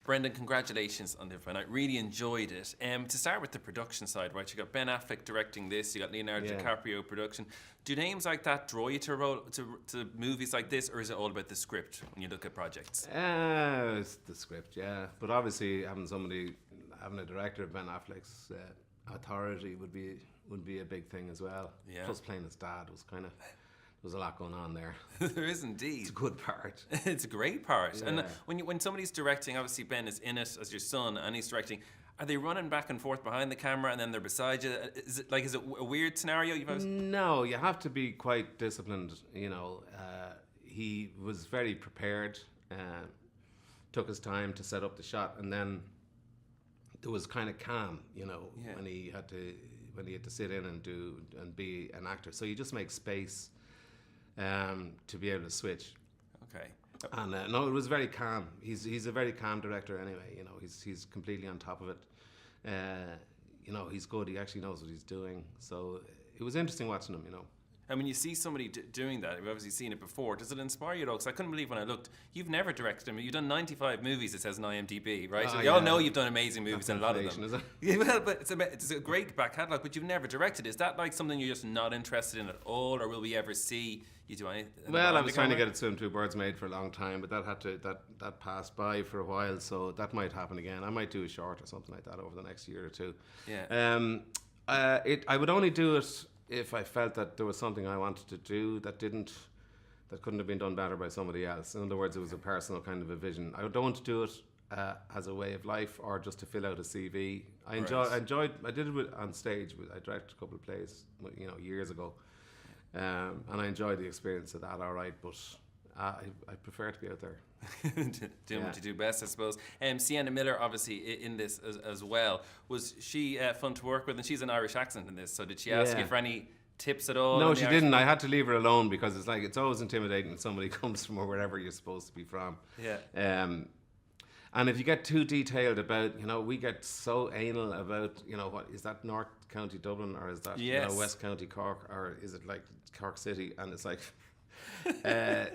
Brendan, congratulations on the film. I really enjoyed it. To start with the production side, right? You got Ben Affleck directing this. You got Leonardo DiCaprio production. Do names like that draw you to movies like this, or is it all about the script when you look at projects? It's the script, yeah. But obviously, having a director of Ben Affleck's authority would be a big thing as well. Yeah. Plus, playing his dad was kind of. There's a lot going on there. There is indeed. It's a good part. It's a great part. Yeah. And when somebody's directing, obviously Ben is in it as your son, and he's directing. Are they running back and forth behind the camera, and then they're beside you? Is it a weird scenario? No, you have to be quite disciplined. You know, he was very prepared. Took his time to set up the shot, and then there was kind of calm. You know, when he had to sit in and be an actor. So you just make space. To be able to switch. Okay. And no, it was very calm. He's a very calm director anyway. You know, he's completely on top of it. You know, he's good. He actually knows what he's doing. So it was interesting watching him. You know. And when you see somebody doing that, you've obviously seen it before, does it inspire you at all? Because I couldn't believe when I looked, you've never directed him. You've done 95 movies, it says on IMDb, right? So we all know you've done amazing movies, and a lot of them. Is it? Yeah, well, but it's a great back catalogue, but you've never directed. Is that like something you're just not interested in at all, or will we ever see you do anything? Well, I was trying to get it to Two Birds Made for a long time, but that passed by for a while, so that might happen again. I might do a short or something like that over the next year or two. Yeah. I would only do it if I felt that there was something I wanted to do that couldn't have been done better by somebody else. In other words, it was a personal kind of a vision. I don't want to do it as a way of life or just to fill out a CV. I did it on stage. I directed a couple of plays, you know, years ago, and I enjoyed the experience of that. All right, but I prefer to be out there. Doing what you do best, I suppose. Sienna Miller, obviously, in this as well. Was she fun to work with? And she's an Irish accent in this, so did she ask you for any tips at all? No, she didn't. I had to leave her alone because it's always intimidating when somebody comes from wherever you're supposed to be from. Yeah. And if you get too detailed about, you know, we get so anal about, you know, what is that, North County Dublin, or is that you know, West County Cork, or is it like Cork City? And it's like...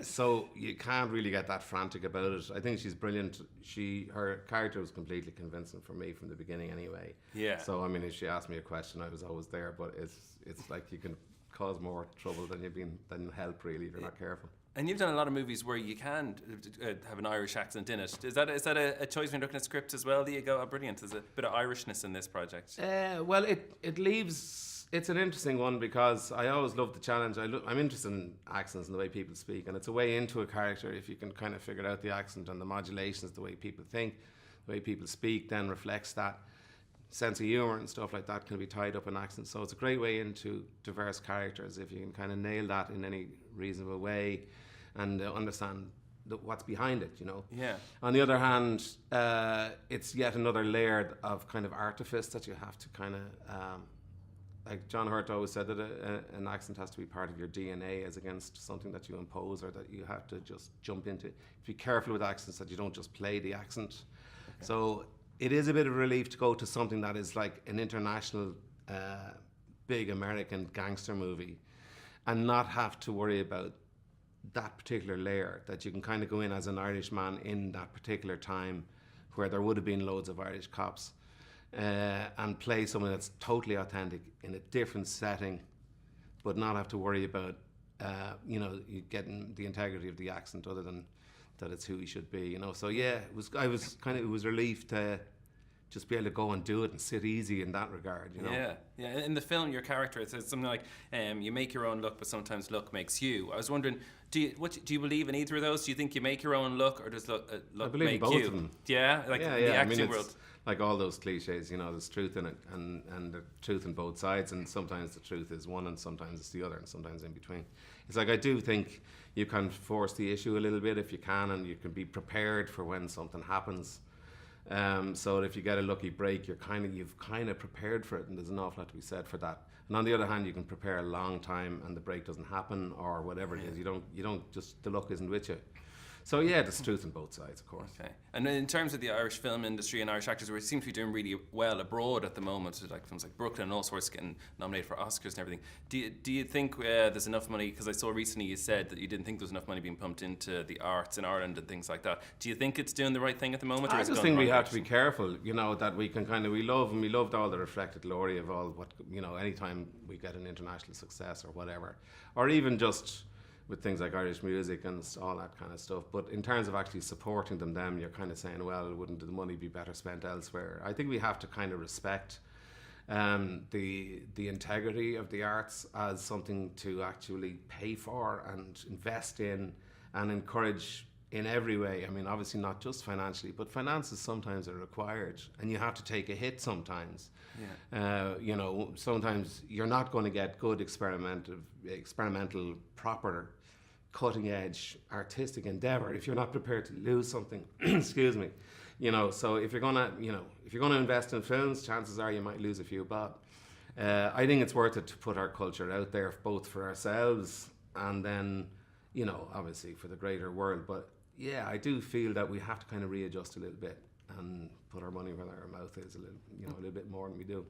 so you can't really get that frantic about it. I think she's brilliant. Her character was completely convincing for me from the beginning anyway. Yeah. So I mean, if she asked me a question, I was always there. But it's like you can cause more trouble than help really if you're not careful. And you've done a lot of movies where you can have an Irish accent in it. Is that a choice when you're looking at scripts as well? Do you go, oh, brilliant, there's a bit of Irishness in this project? Well, it leaves... It's an interesting one because I always love the challenge. I'm interested in accents and the way people speak, and it's a way into a character if you can kind of figure out the accent and the modulations, the way people think, the way people speak, then reflects that. Sense of humour and stuff like that can be tied up in accents. So it's a great way into diverse characters if you can kind of nail that in any reasonable way and understand what's behind it, you know. Yeah. On the other hand, it's yet another layer of kind of artifice that you have to kind of... like John Hurt always said that an accent has to be part of your DNA as against something that you impose or that you have to just jump into. Be careful with accents that you don't just play the accent. Okay. So it is a bit of a relief to go to something that is like an international big American gangster movie and not have to worry about that particular layer, that you can kind of go in as an Irish man in that particular time where there would have been loads of Irish cops. And play something that's totally authentic in a different setting, but not have to worry about, you know, you getting the integrity of the accent other than that it's who he should be, you know. So yeah, it was relief to just be able to go and do it and sit easy in that regard, you know. Yeah. In the film, your character, it says something like, "You make your own luck, but sometimes luck makes you." I was wondering, do you believe in either of those? Do you think you make your own luck, or does luck make you? I believe in both of them. Yeah, like in the acting world. Like all those cliches, you know, there's truth in it, and the truth in both sides, and sometimes the truth is one, and sometimes it's the other, and sometimes in between. It's like I do think you can force the issue a little bit if you can, and you can be prepared for when something happens. So that if you get a lucky break, you've kind of prepared for it, and there's an awful lot to be said for that. And on the other hand, you can prepare a long time, and the break doesn't happen, or whatever it is. You don't just, the luck isn't with you. So yeah, there's truth on both sides, of course. Okay. And in terms of the Irish film industry and Irish actors, we seem to be doing really well abroad at the moment. So like films like Brooklyn and all sorts getting nominated for Oscars and everything. Do you think there's enough money? Because I saw recently you said that you didn't think there was enough money being pumped into the arts in Ireland and things like that. Do you think it's doing the right thing at the moment? Or I is it just going think the we wrong have to be direction? careful, you know, that we can kind of, we loved all the reflected glory of all what, you know, anytime we get an international success or whatever, or even just with things like Irish music and all that kind of stuff. But in terms of actually supporting them, you're kind of saying, well, wouldn't the money be better spent elsewhere? I think we have to kind of respect the integrity of the arts as something to actually pay for and invest in and encourage in every way. I mean, obviously not just financially, but finances sometimes are required, and you have to take a hit sometimes. Yeah. You know, sometimes you're not going to get good experimental, proper, cutting-edge artistic endeavor if you're not prepared to lose something. Excuse me. You know, so if you're gonna invest in films, chances are you might lose a few bob. I think it's worth it to put our culture out there, both for ourselves and then, you know, obviously for the greater world. But yeah, I do feel that we have to kind of readjust a little bit and put our money where our mouth is a little bit more than we do.